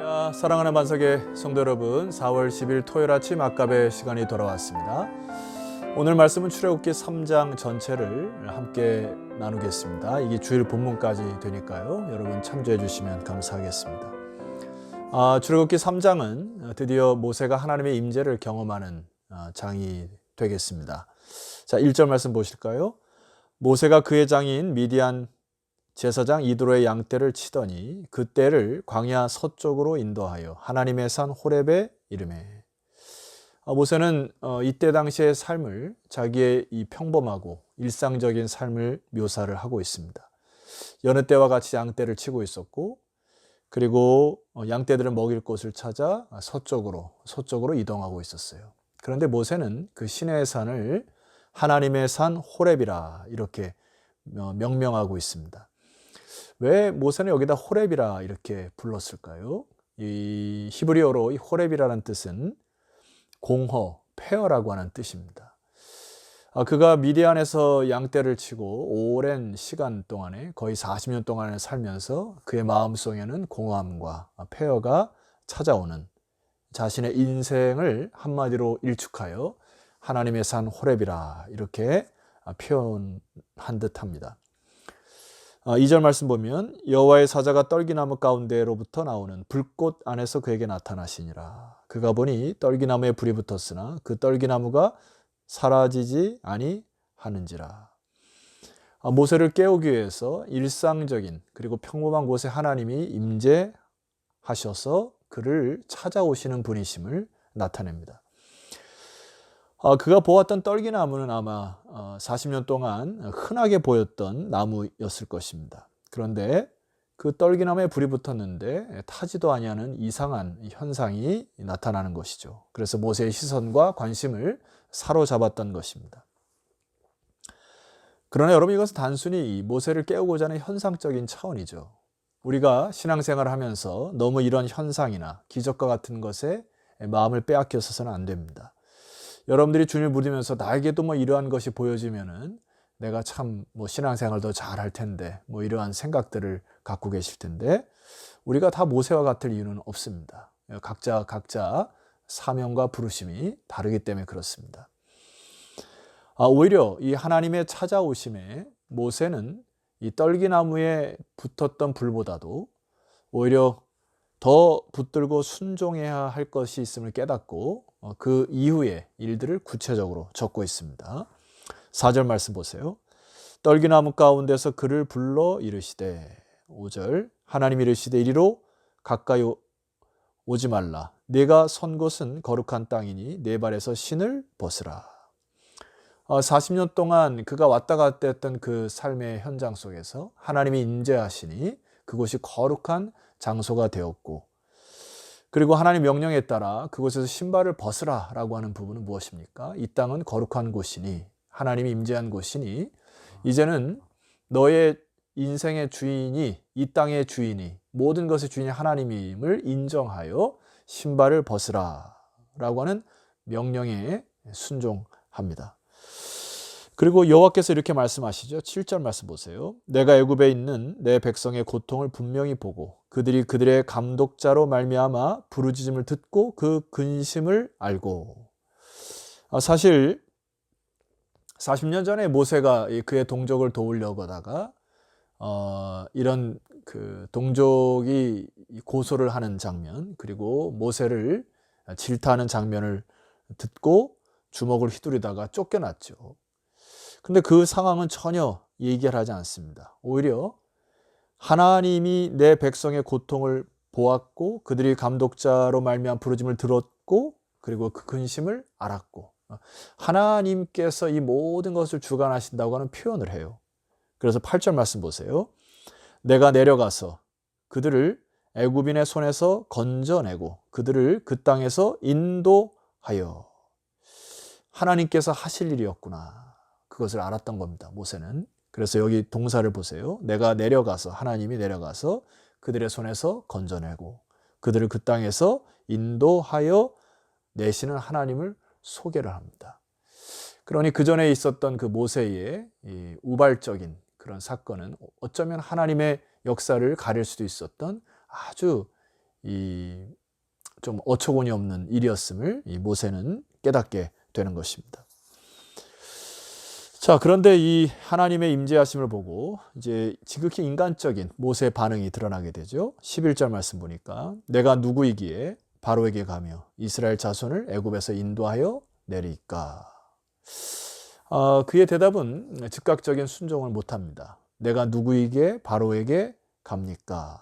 할렐루야, 사랑하는 만석의 성도 여러분, 4월 10일 토요일 아침 아깝의 시간이 돌아왔습니다. 오늘 말씀은 출애굽기 3장 전체를 함께 나누겠습니다. 이게 주일 본문까지 되니까요, 여러분 참조해 주시면 감사하겠습니다. 출애굽기 3장은 드디어 모세가 하나님의 임재를 경험하는 장이 되겠습니다. 자, 1절 말씀 보실까요? 모세가 그의 장인 미디안 제사장 이드로의 양떼를 치더니 그 떼를 광야 서쪽으로 인도하여 하나님의 산 호렙에 이르매. 모세는 이때 당시의 삶을, 자기의 이 평범하고 일상적인 삶을 묘사를 하고 있습니다. 여느 때와 같이 양떼를 치고 있었고, 그리고 양떼들은 먹일 곳을 찾아 서쪽으로 이동하고 있었어요. 그런데 모세는 그 시내의 산을 하나님의 산 호렙이라 이렇게 명명하고 있습니다. 왜 모세는 여기다 호렙이라 이렇게 불렀을까요? 이 히브리어로 이 호렙이라는 뜻은 공허, 폐허라고 하는 뜻입니다. 그가 미디안에서 양떼를 치고 오랜 시간 동안에 거의 40년 동안을 살면서 그의 마음속에는 공허함과 폐허가 찾아오는 자신의 인생을 한마디로 일축하여 하나님의 산 호렙이라 이렇게 표현한 듯합니다. 2절 말씀 보면 여호와의 사자가 떨기나무 가운데로부터 나오는 불꽃 안에서 그에게 나타나시니라. 그가 보니 떨기나무에 불이 붙었으나 그 떨기나무가 사라지지 아니하는지라. 모세를 깨우기 위해서 일상적인 그리고 평범한 곳에 하나님이 임재하셔서 그를 찾아오시는 분이심을 나타냅니다. 그가 보았던 떨기나무는 아마 40년 동안 흔하게 보였던 나무였을 것입니다. 그런데 그 떨기나무에 불이 붙었는데 타지도 아니하는 이상한 현상이 나타나는 것이죠. 그래서 모세의 시선과 관심을 사로잡았던 것입니다. 그러나 여러분, 이것은 단순히 모세를 깨우고자 하는 현상적인 차원이죠. 우리가 신앙생활을 하면서 너무 이런 현상이나 기적과 같은 것에 마음을 빼앗겨서는 안 됩니다. 여러분들이 주님을 믿으면서 나에게도 이러한 것이 보여지면은 내가 참 신앙생활도 잘할 텐데 이러한 생각들을 갖고 계실 텐데, 우리가 다 모세와 같을 이유는 없습니다. 각자 사명과 부르심이 다르기 때문에 그렇습니다. 오히려 이 하나님의 찾아오심에 모세는 이 떨기나무에 붙었던 불보다도 오히려 더 붙들고 순종해야 할 것이 있음을 깨닫고 그 이후의 일들을 구체적으로 적고 있습니다. 4절 말씀 보세요. 떨기나무 가운데서 그를 불러 이르시되, 5절 하나님이 이르시되 이리로 가까이 오지 말라. 네가 선 곳은 거룩한 땅이니 네 발에서 신을 벗으라. 40년 동안 그가 왔다 갔다 했던 그 삶의 현장 속에서 하나님이 임재하시니 그곳이 거룩한 장소가 되었고, 그리고 하나님 명령에 따라 그곳에서 신발을 벗으라 라고 하는 부분은 무엇입니까? 이 땅은 거룩한 곳이니, 하나님이 임재한 곳이니 이제는 너의 인생의 주인이, 이 땅의 주인이, 모든 것의 주인이 하나님임을 인정하여 신발을 벗으라 라고 하는 명령에 순종합니다. 그리고 여호와께서 이렇게 말씀하시죠. 7절 말씀 보세요. 내가 애굽에 있는 내 백성의 고통을 분명히 보고 그들이 그들의 감독자로 말미암아 부르짖음을 듣고 그 근심을 알고. 사실 40년 전에 모세가 그의 동족을 도우려고 하다가 이런 그 동족이 고소를 하는 장면, 그리고 모세를 질타하는 장면을 듣고 주먹을 휘두르다가 쫓겨났죠. 근데 그 상황은 전혀 얘기를 하지 않습니다. 오히려 하나님이 내 백성의 고통을 보았고 그들이 감독자로 말미암아 부르짖음을 들었고 그리고 그 근심을 알았고, 하나님께서 이 모든 것을 주관하신다고 하는 표현을 해요. 그래서 8절 말씀 보세요. 내가 내려가서 그들을 애굽인의 손에서 건져내고 그들을 그 땅에서 인도하여. 하나님께서 하실 일이었구나, 그것을 알았던 겁니다, 모세는. 그래서 여기 동사를 보세요. 내가 내려가서, 하나님이 내려가서 그들의 손에서 건져내고 그들을 그 땅에서 인도하여 내시는 하나님을 소개를 합니다. 그러니 그 전에 있었던 그 모세의 이 우발적인 그런 사건은 어쩌면 하나님의 역사를 가릴 수도 있었던 아주 이 좀 어처구니 없는 일이었음을 이 모세는 깨닫게 되는 것입니다. 자, 그런데 이 하나님의 임재하심을 보고 이제 지극히 인간적인 모세의 반응이 드러나게 되죠. 11절 말씀 보니까 내가 누구이기에 바로에게 가며 이스라엘 자손을 애굽에서 인도하여 내리까. 그의 대답은 즉각적인 순종을 못합니다. 내가 누구이기에 바로에게 갑니까?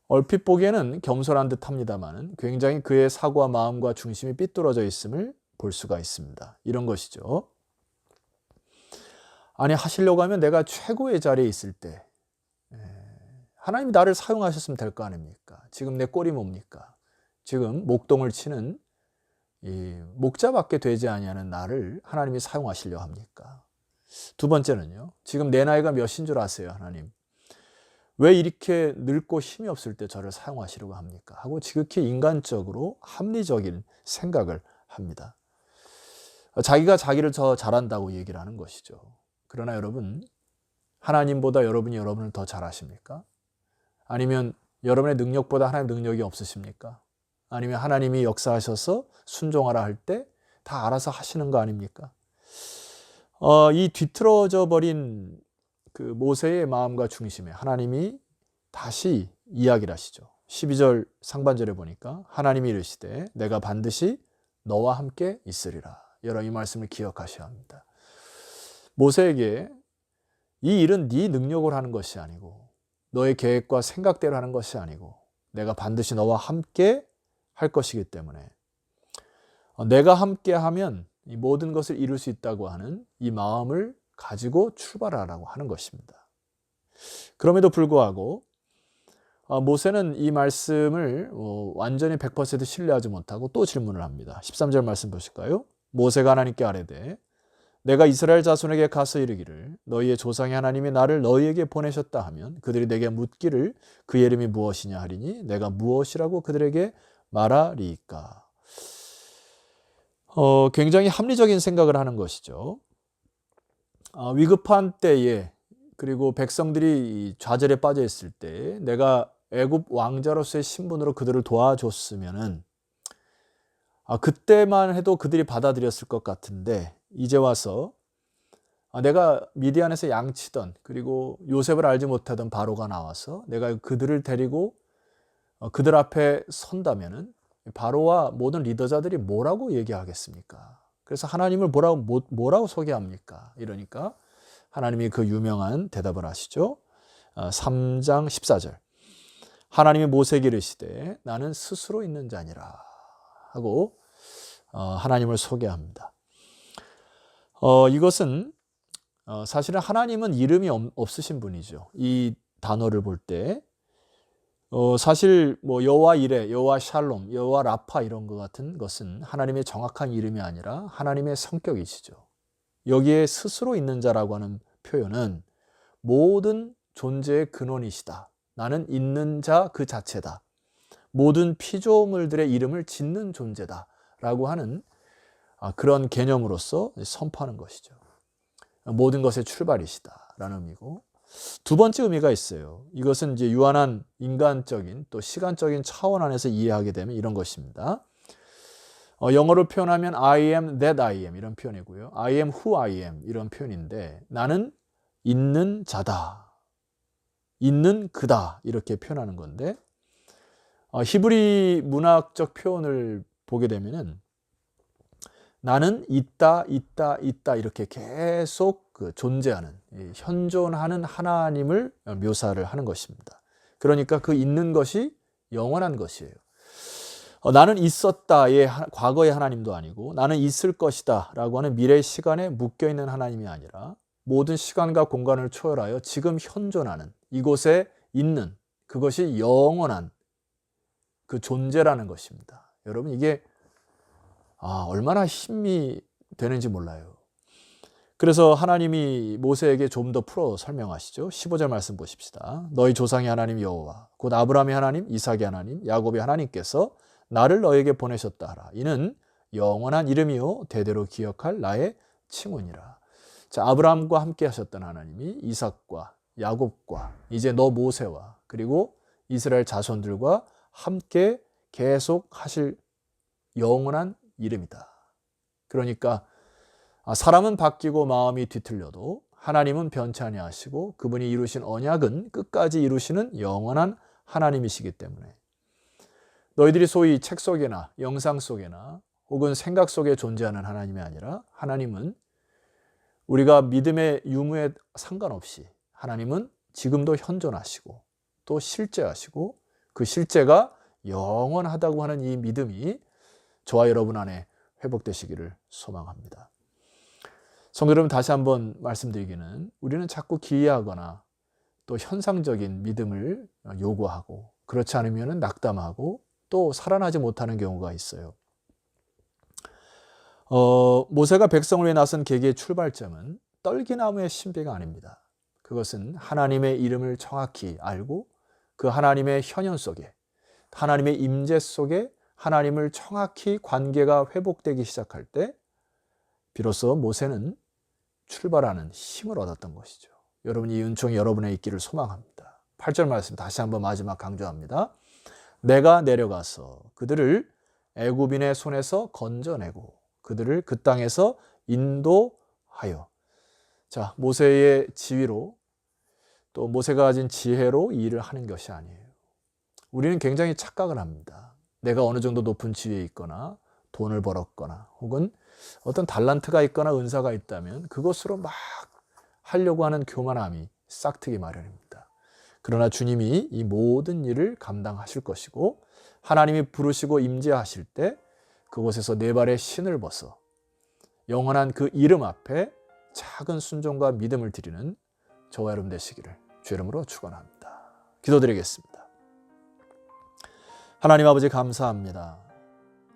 얼핏 보기에는 겸손한 듯 합니다만 굉장히 그의 사고와 마음과 중심이 삐뚤어져 있음을 볼 수가 있습니다. 이런 것이죠. 아니, 하시려고 하면 내가 최고의 자리에 있을 때 하나님이 나를 사용하셨으면 될 거 아닙니까? 지금 내 꼴이 뭡니까? 지금 목동을 치는 이 목자밖에 되지 아니하는 나를 하나님이 사용하시려 합니까? 두 번째는요. 지금 내 나이가 몇인 줄 아세요, 하나님? 왜 이렇게 늙고 힘이 없을 때 저를 사용하시려고 합니까? 하고 지극히 인간적으로 합리적인 생각을 합니다. 자기가 자기를 더 잘한다고 얘기를 하는 것이죠. 그러나 여러분, 하나님보다 여러분이 여러분을 더 잘하십니까? 아니면 여러분의 능력보다 하나님의 능력이 없으십니까? 아니면 하나님이 역사하셔서 순종하라 할 때 다 알아서 하시는 거 아닙니까? 이 뒤틀어져 버린 그 모세의 마음과 중심에 하나님이 다시 이야기를 하시죠. 12절 상반절에 보니까 하나님이 이르시되 내가 반드시 너와 함께 있으리라. 여러분 이 말씀을 기억하셔야 합니다. 모세에게 이 일은 네 능력으로 하는 것이 아니고 너의 계획과 생각대로 하는 것이 아니고 내가 반드시 너와 함께 할 것이기 때문에 내가 함께 하면 이 모든 것을 이룰 수 있다고 하는 이 마음을 가지고 출발하라고 하는 것입니다. 그럼에도 불구하고 모세는 이 말씀을 완전히 100% 신뢰하지 못하고 또 질문을 합니다. 13절 말씀 보실까요? 모세가 하나님께 아뢰되 내가 이스라엘 자손에게 가서 이르기를 너희의 조상의 하나님이 나를 너희에게 보내셨다 하면 그들이 내게 묻기를 그의 이름이 무엇이냐 하리니 내가 무엇이라고 그들에게 말하리이까. 굉장히 합리적인 생각을 하는 것이죠. 위급한 때에 그리고 백성들이 좌절에 빠져 있을 때 내가 애굽 왕자로서의 신분으로 그들을 도와줬으면은 그때만 해도 그들이 받아들였을 것 같은데 이제 와서 내가 미디안에서 양치던 그리고 요셉을 알지 못하던 바로가 나와서 내가 그들을 데리고 그들 앞에 선다면은 바로와 모든 리더자들이 뭐라고 얘기하겠습니까? 그래서 하나님을 뭐라고 소개합니까? 이러니까 하나님이 그 유명한 대답을 하시죠. 3장 14절. 하나님이 모세에게 이르시되 나는 스스로 있는 자니라 하고 하나님을 소개합니다. 이것은 사실은 하나님은 이름이 없으신 분이죠. 이 단어를 볼 때 사실 뭐 여호와 이레, 여호와 샬롬, 여호와 라파 이런 것 같은 것은 하나님의 정확한 이름이 아니라 하나님의 성격이시죠. 여기에 스스로 있는 자라고 하는 표현은 모든 존재의 근원이시다. 나는 있는 자 그 자체다. 모든 피조물들의 이름을 짓는 존재다. 라고 하는 그런 개념으로서 선포하는 것이죠. 모든 것의 출발이시다. 라는 의미고 두 번째 의미가 있어요. 이것은 이제 유한한 인간적인 또 시간적인 차원 안에서 이해하게 되면 이런 것입니다. 영어로 표현하면 I am that I am 이런 표현이고요. I am who I am 이런 표현인데 나는 있는 자다. 있는 그다 이렇게 표현하는 건데 히브리 문학적 표현을 보게 되면은 나는 있다 이렇게 계속 존재하는 현존하는 하나님을 묘사를 하는 것입니다. 그러니까 그 있는 것이 영원한 것이에요. 나는 있었다의 과거의 하나님도 아니고 나는 있을 것이다 라고 하는 미래 시간에 묶여있는 하나님이 아니라 모든 시간과 공간을 초월하여 지금 현존하는 이곳에 있는 그것이 영원한 그 존재라는 것입니다. 여러분 이게 얼마나 힘이 되는지 몰라요. 그래서 하나님이 모세에게 좀 더 풀어 설명하시죠. 15절 말씀 보십시다. 너희 조상의 하나님 여호와 곧 아브라함의 하나님, 이삭의 하나님, 야곱의 하나님께서 나를 너에게 보내셨다 하라. 이는 영원한 이름이요 대대로 기억할 나의 칭훈이라. 자, 아브라함과 함께 하셨던 하나님이 이삭과 야곱과 이제 너 모세와 그리고 이스라엘 자손들과 함께 계속 하실 영원한 이름이다. 그러니까 사람은 바뀌고 마음이 뒤틀려도 하나님은 변치 아니하시고 그분이 이루신 언약은 끝까지 이루시는 영원한 하나님이시기 때문에 너희들이 소위 책 속에나 영상 속에나 혹은 생각 속에 존재하는 하나님이 아니라 하나님은 우리가 믿음의 유무에 상관없이 하나님은 지금도 현존하시고 또 실제하시고 그 실제가 영원하다고 하는 이 믿음이 저와 여러분 안에 회복되시기를 소망합니다. 성도 여러분, 다시 한번 말씀드리기는 우리는 자꾸 기이하거나 또 현상적인 믿음을 요구하고 그렇지 않으면 낙담하고 또 살아나지 못하는 경우가 있어요. 모세가 백성을 위해 나선 계기의 출발점은 떨기나무의 신비가 아닙니다. 그것은 하나님의 이름을 정확히 알고 그 하나님의 현현 속에 하나님의 임재 속에 하나님을 정확히 관계가 회복되기 시작할 때 비로소 모세는 출발하는 힘을 얻었던 것이죠. 여러분, 이 은총이 여러분의 있기를 소망합니다. 8절 말씀 다시 한번 마지막 강조합니다. 내가 내려가서 그들을 애굽인의 손에서 건져내고 그들을 그 땅에서 인도하여. 자, 모세의 지위로 또 모세가 가진 지혜로 이 일을 하는 것이 아니에요. 우리는 굉장히 착각을 합니다. 내가 어느 정도 높은 지위에 있거나 돈을 벌었거나 혹은 어떤 달란트가 있거나 은사가 있다면 그것으로 막 하려고 하는 교만함이 싹트기 마련입니다. 그러나 주님이 이 모든 일을 감당하실 것이고 하나님이 부르시고 임재하실 때 그곳에서 네 발의 신을 벗어 영원한 그 이름 앞에 작은 순종과 믿음을 드리는 저와 여러분 되시기를 주 이름으로 축원합니다. 기도드리겠습니다. 하나님 아버지, 감사합니다.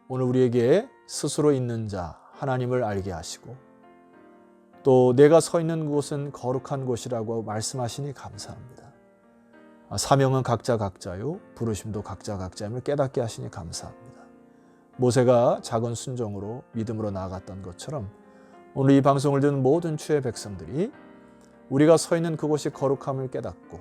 오늘 우리에게 스스로 있는 자 하나님을 알게 하시고 또 내가 서 있는 곳은 거룩한 곳이라고 말씀하시니 감사합니다. 사명은 각자 각자요 부르심도 각자 각자임을 깨닫게 하시니 감사합니다. 모세가 작은 순종으로 믿음으로 나아갔던 것처럼 오늘 이 방송을 듣는 모든 주의 백성들이 우리가 서 있는 그곳이 거룩함을 깨닫고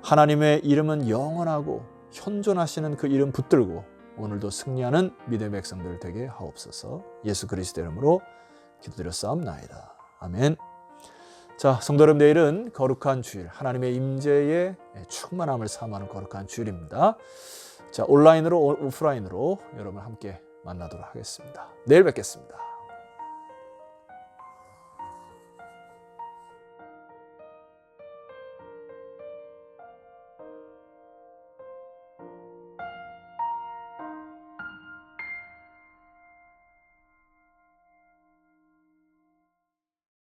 하나님의 이름은 영원하고 현존하시는 그 이름 붙들고 오늘도 승리하는 믿음의 백성들 되게 하옵소서. 예수 그리스도 이름으로 기도드렸사옵나이다. 아멘. 자, 성도 여러분, 내일은 거룩한 주일, 하나님의 임재의 충만함을 사모하는 거룩한 주일입니다. 자, 온라인으로 오프라인으로 여러분 함께 만나도록 하겠습니다. 내일 뵙겠습니다.